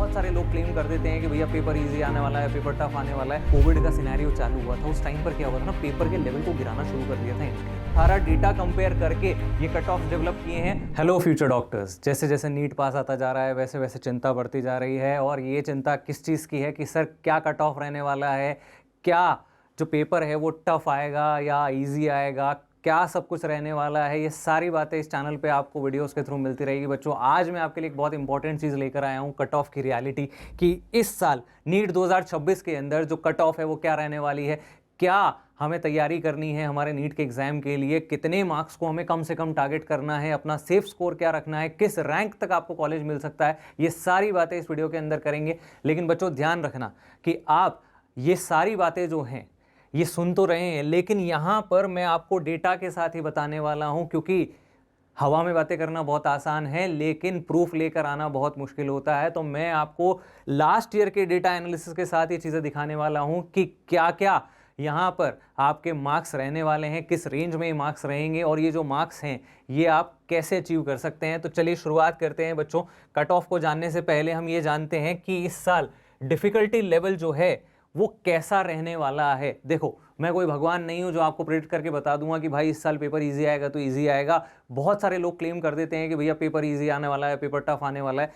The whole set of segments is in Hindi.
बहुत सारे लोग क्लेम कर देते हैं कि भैया पेपर इजी आने वाला है, पेपर टफ आने वाला है। कोविड का सिनेरियो चालू हुआ था, उस टाइम पर क्या हुआ था ना, पेपर के लेवल को गिराना शुरू कर दिया था इनके। सारा डेटा कंपेयर करके ये कट ऑफ डेवलप किए हैं। हेलो फ्यूचर डॉक्टर्स, जैसे जैसे नीट पास आता जा रहा है वैसे वैसे चिंता बढ़ती जा रही है। और ये चिंता किस चीज़ की है कि सर क्या कट ऑफ रहने वाला है, क्या जो पेपर है वो टफ आएगा या इजी आएगा, क्या सब कुछ रहने वाला है। ये सारी बातें इस चैनल पे आपको वीडियोस के थ्रू मिलती रहेगी। बच्चों, आज मैं आपके लिए एक बहुत इंपॉर्टेंट चीज़ लेकर आया हूँ, कट ऑफ की रियलिटी, कि इस साल नीट 2026 के अंदर जो कट ऑफ है वो क्या रहने वाली है, क्या हमें तैयारी करनी है हमारे नीट के एग्जाम के लिए, कितने मार्क्स को हमें कम से कम टारगेट करना है, अपना सेफ स्कोर क्या रखना है, किस रैंक तक आपको कॉलेज मिल सकता है। ये सारी बातें इस वीडियो के अंदर करेंगे। लेकिन बच्चों ध्यान रखना कि आप ये सारी बातें जो हैं ये सुन तो रहे हैं, लेकिन यहाँ पर मैं आपको डेटा के साथ ही बताने वाला हूँ, क्योंकि हवा में बातें करना बहुत आसान है लेकिन प्रूफ लेकर आना बहुत मुश्किल होता है। तो मैं आपको लास्ट ईयर के डेटा एनालिसिस के साथ ये चीज़ें दिखाने वाला हूँ कि क्या क्या यहाँ पर आपके मार्क्स रहने वाले हैं, किस रेंज में ये मार्क्स रहेंगे और ये जो मार्क्स हैं ये आप कैसे अचीव कर सकते हैं। तो चलिए शुरुआत करते हैं बच्चों। कट ऑफ को जानने से पहले हम ये जानते हैं कि इस साल डिफ़िकल्टी लेवल जो है वो कैसा रहने वाला है। देखो, मैं कोई भगवान नहीं हूं जो आपको प्रेडिक्ट करके बता दूंगा कि भाई इस साल पेपर इजी आएगा तो इजी आएगा। बहुत सारे लोग क्लेम कर देते हैं कि भैया पेपर इजी आने वाला है, पेपर टफ आने वाला है।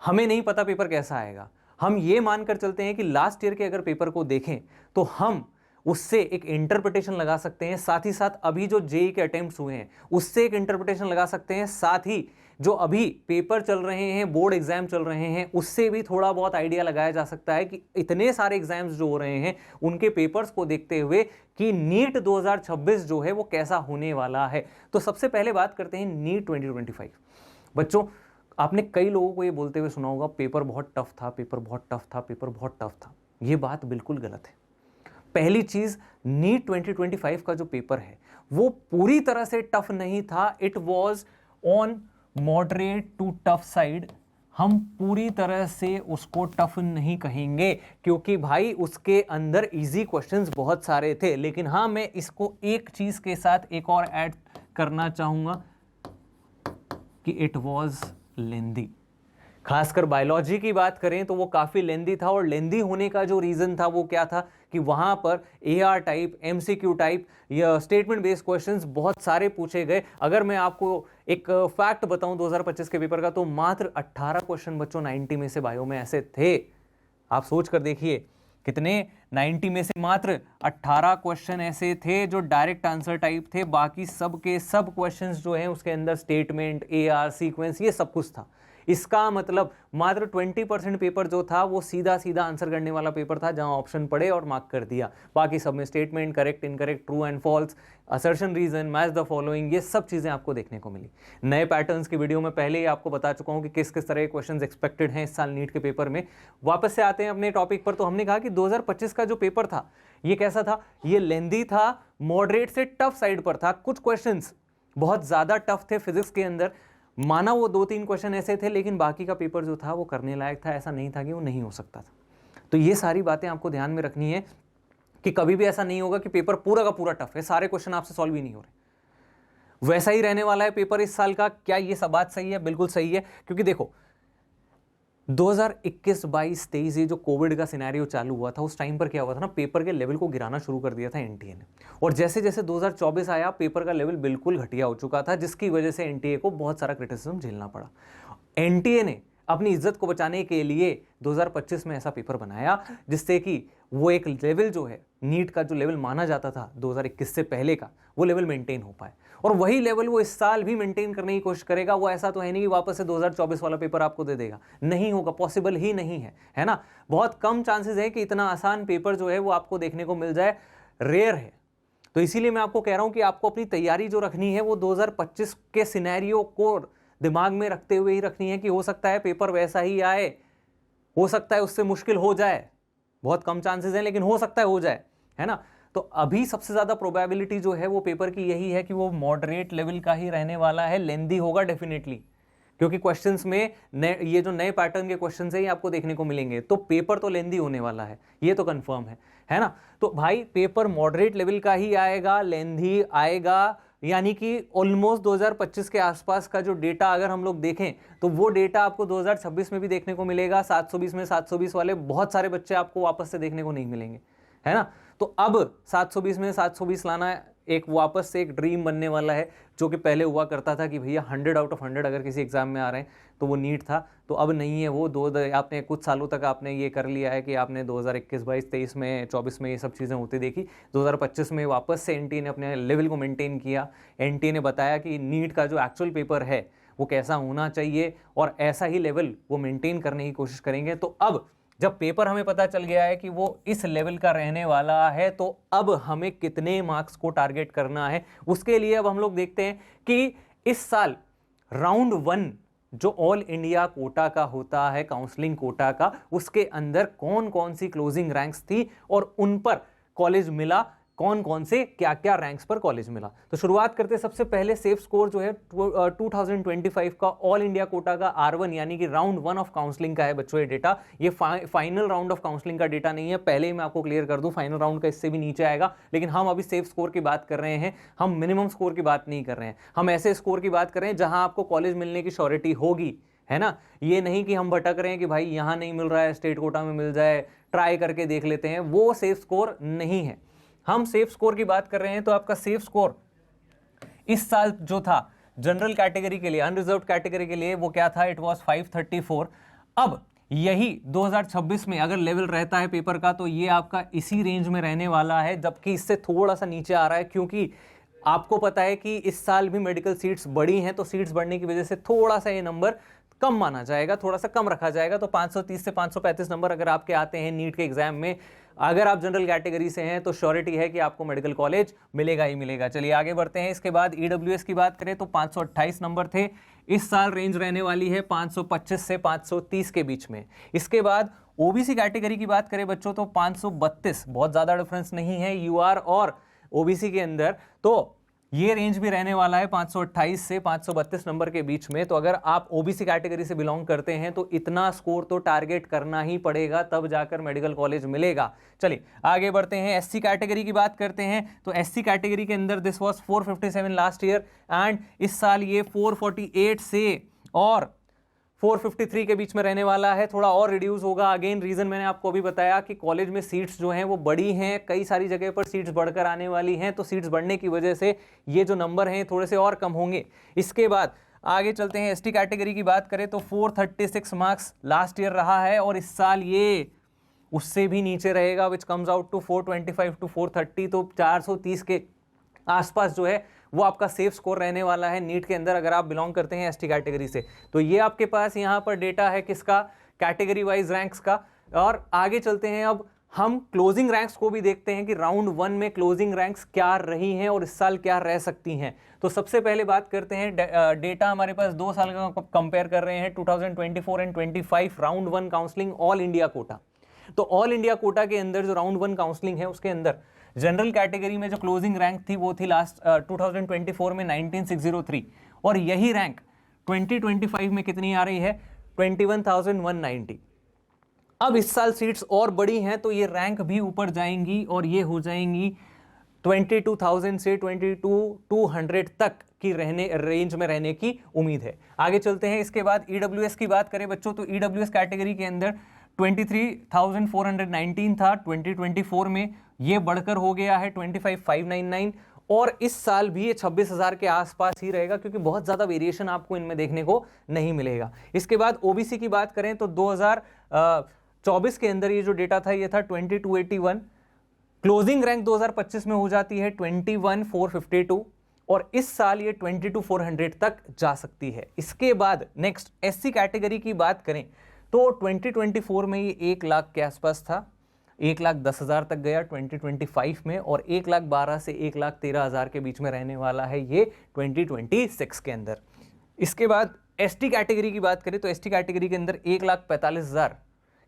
हमें नहीं पता पेपर कैसा आएगा। हम ये मानकर चलते हैं कि लास्ट ईयर के अगर पेपर को देखें तो हम उससे एक इंटरप्रिटेशन लगा सकते हैं, साथ ही साथ अभी जो जेईई के अटेम्प्ट्स हुए हैं उससे एक इंटरप्रिटेशन लगा सकते हैं, साथ ही जो अभी पेपर चल रहे हैं, बोर्ड एग्जाम चल रहे हैं, उससे भी थोड़ा बहुत आइडिया लगाया जा सकता है कि इतने सारे एग्जाम्स जो हो रहे हैं उनके पेपर्स को देखते हुए कि नीट 2026 जो है वो कैसा होने वाला है। तो सबसे पहले बात करते हैं नीट 2025। बच्चों, आपने कई लोगों को ये बोलते हुए सुना होगा पेपर बहुत टफ था, पेपर बहुत टफ था, पेपर बहुत टफ था। ये बात बिल्कुल गलत है। पहली चीज, नीट 2025 का जो पेपर है वो पूरी तरह से टफ नहीं था। It was on moderate to tough side. हम पूरी तरह से उसको टफ नहीं कहेंगे क्योंकि भाई उसके अंदर इजी क्वेश्चंस बहुत सारे थे। लेकिन हाँ, मैं इसको एक चीज के साथ एक और ऐड करना चाहूंगा कि इट वॉज लेंदी। खासकर बायोलॉजी की बात करें तो वो काफ़ी लेंदी था, और लेंदी होने का जो रीज़न था वो क्या था कि वहाँ पर AR टाइप, MCQ टाइप या स्टेटमेंट बेस्ड क्वेश्चंस बहुत सारे पूछे गए। अगर मैं आपको एक फैक्ट बताऊं 2025 के पेपर का, तो मात्र 18 क्वेश्चन बच्चों 90 में से बायो में ऐसे थे। आप सोच कर देखिए कितने, 90 में से मात्र 18 क्वेश्चन ऐसे थे जो डायरेक्ट आंसर टाइप थे। बाकी सब के सब क्वेश्चंस जो हैं उसके अंदर स्टेटमेंट, AR, सीक्वेंस, ये सब कुछ था। इसका मतलब मात्र 20% पेपर जो था वो सीधा सीधा आंसर करने वाला पेपर था, जहां ऑप्शन पढ़े और मार्क कर दिया। बाकी सब में statement, correct, incorrect, true and false, assertion, reason, match the following, ये सब चीजें आपको देखने को मिली। नए पैटर्न्स की वीडियो में पहले ही आपको बता चुका हूं कि किस किस तरह के क्वेश्चंस एक्सपेक्टेड हैं इस साल नीट के पेपर में। वापस से आते हैं अपने टॉपिक पर। तो हमने कहा कि 2025 का जो पेपर था ये कैसा था, ये लेंदी था, मॉडरेट से टफ साइड पर था। कुछ क्वेश्चंस बहुत ज्यादा टफ थे फिजिक्स के अंदर, माना वो 2-3 क्वेश्चन ऐसे थे, लेकिन बाकी का पेपर जो था वो करने लायक था। ऐसा नहीं था कि वो नहीं हो सकता था। तो ये सारी बातें आपको ध्यान में रखनी है कि कभी भी ऐसा नहीं होगा कि पेपर पूरा का पूरा टफ है, सारे क्वेश्चन आपसे सॉल्व ही नहीं हो रहे। वैसा ही रहने वाला है पेपर इस साल का। क्या ये सब बात सही है? बिल्कुल सही है। क्योंकि देखो 2021, 22, 23 ये जो कोविड का सिनेरियो चालू हुआ था उस टाइम पर क्या हुआ था ना, पेपर के लेवल को गिराना शुरू कर दिया था एनटीए ने। और जैसे जैसे 2024 आया पेपर का लेवल बिल्कुल घटिया हो चुका था, जिसकी वजह से एनटीए को बहुत सारा क्रिटिसिज्म झेलना पड़ा। एनटीए ने अपनी इज्जत को बचाने के लिए 2025 में ऐसा पेपर बनाया जिससे कि वो एक लेवल जो है नीट का जो लेवल माना जाता था 2021 से पहले का, वो लेवल मेंटेन हो पाए। और वही लेवल वो इस साल भी मेंटेन करने की कोशिश करेगा। वो ऐसा तो है नहीं कि वापस से 2024 वाला पेपर आपको दे देगा, नहीं होगा, पॉसिबल ही नहीं है, है ना। बहुत कम चांसेस है कि इतना आसान पेपर जो है वो आपको देखने को मिल जाए, रेयर है। तो इसीलिए मैं आपको कह रहा हूं कि आपको अपनी तैयारी जो रखनी है वो 2025 के सिनेरियो को दिमाग में रखते हुए ही रखनी है कि हो सकता है पेपर वैसा ही आए, हो सकता है उससे मुश्किल हो जाए, बहुत कम चांसेस हैं लेकिन हो सकता है हो जाए, है ना। तो अभी सबसे ज्यादा प्रोबेबिलिटी जो है वो पेपर की यही है कि वो मॉडरेट लेवल का ही रहने वाला है। लेंदी होगा डेफिनेटली, क्योंकि क्वेश्चंस में ये जो नए पैटर्न के क्वेश्चंस हैं ये आपको देखने को मिलेंगे। तो पेपर तो लेंदी होने वाला है, ये तो कंफर्म है ना। तो भाई पेपर मॉडरेट लेवल का ही आएगा, लेंदी आएगा, यानी कि ऑलमोस्ट 2025 के आसपास का जो डेटा अगर हम लोग देखें तो वो डेटा आपको 2026 में भी देखने को मिलेगा। 720 में 720 वाले बहुत सारे बच्चे आपको वापस से देखने को नहीं मिलेंगे, है ना। तो अब 720 में 720 लाना एक वापस से एक ड्रीम बनने वाला है, जो कि पहले हुआ करता था कि भैया 100 आउट ऑफ 100 अगर किसी एग्जाम में आ रहे हैं तो वो नीट था। तो अब नहीं है वो। आपने कुछ सालों तक आपने ये कर लिया है कि आपने 2021, 22, 23 में, 24 में ये सब चीज़ें होती देखी। 2025 में वापस से एनटीए ने अपने लेवल को मेंटेन किया। एनटीए ने बताया कि नीट का जो एक्चुअल पेपर है वो कैसा होना चाहिए और ऐसा ही लेवल वो मेंटेन करने की कोशिश करेंगे। तो अब जब पेपर हमें पता चल गया है कि वो इस लेवल का रहने वाला है, तो अब हमें कितने मार्क्स को टारगेट करना है, उसके लिए अब हम लोग देखते हैं कि इस साल राउंड 1 जो ऑल इंडिया कोटा का होता है, काउंसलिंग कोटा का, उसके अंदर कौन कौन सी क्लोजिंग रैंक्स थी और उन पर कॉलेज मिला, कौन कौन से क्या क्या रैंक्स पर कॉलेज मिला। तो शुरुआत करते सबसे पहले सेफ स्कोर जो है 2025 का ऑल इंडिया कोटा का R1 यानी कि राउंड 1 ऑफ काउंसलिंग का है बच्चों ये डेटा। ये फाइनल राउंड ऑफ काउंसलिंग का डेटा नहीं है, पहले ही मैं आपको क्लियर कर दूं, फाइनल राउंड का इससे भी नीचे आएगा। लेकिन हम अभी सेफ स्कोर की बात कर रहे हैं, हम मिनिमम स्कोर की बात नहीं कर रहे हैं। हम ऐसे स्कोर की बात कर रहे हैं जहां आपको कॉलेज मिलने की श्योरिटी होगी, है ना। ये नहीं कि हम भटक रहे हैं कि भाई यहां नहीं मिल रहा है, स्टेट कोटा में मिल जाए, ट्राई करके देख लेते हैं, वो सेफ स्कोर नहीं है। हम सेफ स्कोर की बात कर रहे हैं तो आपका सेफ स्कोर इस साल जो था जनरल कैटेगरी के लिए, अनरिजर्व्ड कैटेगरी के लिए, वो क्या था, इट वाज 534। अब यही 2026 में अगर लेवल रहता है पेपर का तो ये आपका इसी रेंज में रहने वाला है, जबकि इससे थोड़ा सा नीचे आ रहा है, क्योंकि आपको पता है कि इस साल भी मेडिकल सीट्स बढ़ी हैं, तो सीट्स बढ़ने की वजह से थोड़ा सा ये नंबर कम माना जाएगा, थोड़ा सा कम रखा जाएगा। तो 530 से 535 नंबर अगर आपके आते हैं नीट के एग्जाम में, अगर आप जनरल कैटेगरी से हैं तो श्योरिटी है कि आपको मेडिकल कॉलेज मिलेगा ही मिलेगा। चलिए आगे बढ़ते हैं। इसके बाद ईडब्ल्यूएस की बात करें तो 528 नंबर थे। इस साल रेंज रहने वाली है 525 से 530 के बीच में। इसके बाद ओबीसी कैटेगरी की बात करें बच्चों तो 532, बहुत ज्यादा डिफरेंस नहीं है यूआर और ओबीसी के अंदर, तो ये रेंज भी रहने वाला है 528 से 532 नंबर के बीच में। तो अगर आप ओबीसी कैटेगरी से बिलोंग करते हैं तो इतना स्कोर तो टारगेट करना ही पड़ेगा, तब जाकर मेडिकल कॉलेज मिलेगा। चलिए आगे बढ़ते हैं। एससी कैटेगरी की बात करते हैं तो एससी कैटेगरी के अंदर this was 457 last year and इस साल ये 448 से और 453 के बीच में रहने वाला है, थोड़ा और रिड्यूस होगा। अगेन रीजन मैंने आपको अभी बताया कि कॉलेज में सीट्स जो हैं वो बड़ी हैं, कई सारी जगह पर सीट्स बढ़कर आने वाली हैं, तो सीट्स बढ़ने की वजह से ये जो नंबर हैं थोड़े से और कम होंगे। इसके बाद आगे चलते हैं। एसटी कैटेगरी की बात करें तो 436 मार्क्स लास्ट ईयर रहा है और इस साल ये उससे भी नीचे रहेगा, which comes out to 425 to 430, तो 430 के आसपास जो है वो आपका सेफ स्कोर रहने वाला है नीट के अंदर, अगर आप बिलोंग करते हैं एसटी कैटेगरी से। तो ये आपके पास यहाँ पर डेटा है किसका, कैटेगरी वाइज रैंक्स का। और आगे चलते हैं, अब हम क्लोजिंग रैंक्स को भी देखते हैं कि राउंड 1 में क्लोजिंग रैंक्स क्या रही हैं और इस साल क्या रह सकती हैं। तो सबसे पहले बात करते हैं डेटा हमारे पास 2 साल का कंपेयर कर रहे हैं, 2024 and 25 round 1 counselling all India quota. तो ऑल इंडिया कोटा के अंदर जो राउंड 1 काउंसलिंग है उसके अंदर जनरल कैटेगरी में जो क्लोजिंग रैंक थी वो थी लास्ट 2024 में 19603 और यही रैंक 2025 में कितनी आ रही है, 21,190। अब इस साल सीट्स और बड़ी हैं तो ये रैंक भी ऊपर जाएंगी और ये हो जाएंगी 22,000 से 22,200 तक की रेंज में रहने की उम्मीद है। आगे चलते हैं। इसके बाद ईडब्ल्यूएस की बात करें बच्चों तो ईडब्ल्यूएस कैटेगरी के अंदर 23,419 था 2024 में, ये बढ़कर हो गया है 25,599 और इस साल भी ये 26,000 के आसपास ही रहेगा, क्योंकि बहुत ज़्यादा वेरिएशन आपको इनमें देखने को नहीं मिलेगा। इसके बाद ओबीसी की बात करें तो 2024 के अंदर ये जो डेटा था ये था 2281, क्लोजिंग रैंक 2025 में हो जाती है 21,452 और इस साल ये 22,400 तक जा सकती है। इसके बाद नेक्स्ट एससी कैटेगरी की बात करें तो 2024 में ये 1 लाख के आसपास था, 1,10,000 तक गया 2025 में और 1,12,000 से 1,13,000 के बीच में रहने वाला है ये 2026 के अंदर। इसके बाद एसटी कैटेगरी की बात करें तो एसटी कैटेगरी के अंदर 1,45,000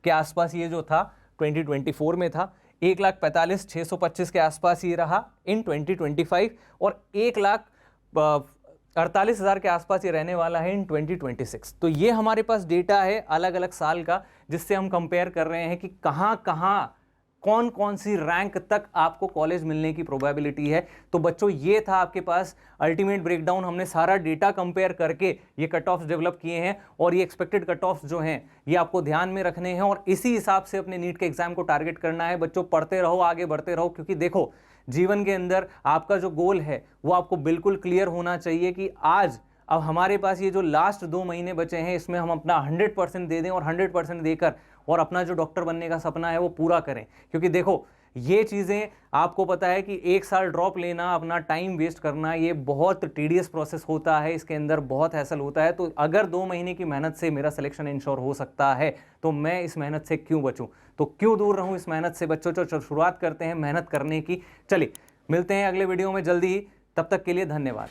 के आसपास ये जो था 2024 में था, 1,45,625 के आसपास ये रहा इन 2025 और 1,48,000 के आसपास ये रहने वाला है इन 2026। तो ये हमारे पास डेटा है अलग अलग साल का, जिससे हम कंपेयर कर रहे हैं कि कहाँ कहाँ कौन कौन सी रैंक तक आपको कॉलेज मिलने की प्रोबेबिलिटी है। तो बच्चों ये था आपके पास अल्टीमेट ब्रेकडाउन, हमने सारा डेटा कंपेयर करके ये कट ऑफ्स डेवलप किए हैं और ये एक्सपेक्टेड कट ऑफ्स जो हैं ये आपको ध्यान में रखने हैं और इसी हिसाब से अपने नीट के एग्जाम को टारगेट करना है। बच्चों पढ़ते रहो, आगे बढ़ते रहो, क्योंकि देखो जीवन के अंदर आपका जो गोल है वो आपको बिल्कुल क्लियर होना चाहिए कि आज अब हमारे पास ये जो लास्ट 2 महीने बचे हैं इसमें हम अपना 100% दे दें और 100% देकर और अपना जो डॉक्टर बनने का सपना है वो पूरा करें। क्योंकि देखो ये चीज़ें आपको पता है कि 1 साल ड्रॉप लेना, अपना टाइम वेस्ट करना, ये बहुत टीडियस प्रोसेस होता है, इसके अंदर बहुत हैसल होता है। तो अगर 2 महीने की मेहनत से मेरा सिलेक्शन इंश्योर हो सकता है तो मैं इस मेहनत से क्यों बचूं, तो क्यों दूर रहूं इस मेहनत से। बच्चों तो शुरुआत करते हैं मेहनत करने की। चलिए मिलते हैं अगले वीडियो में जल्दी ही, तब तक के लिए धन्यवाद।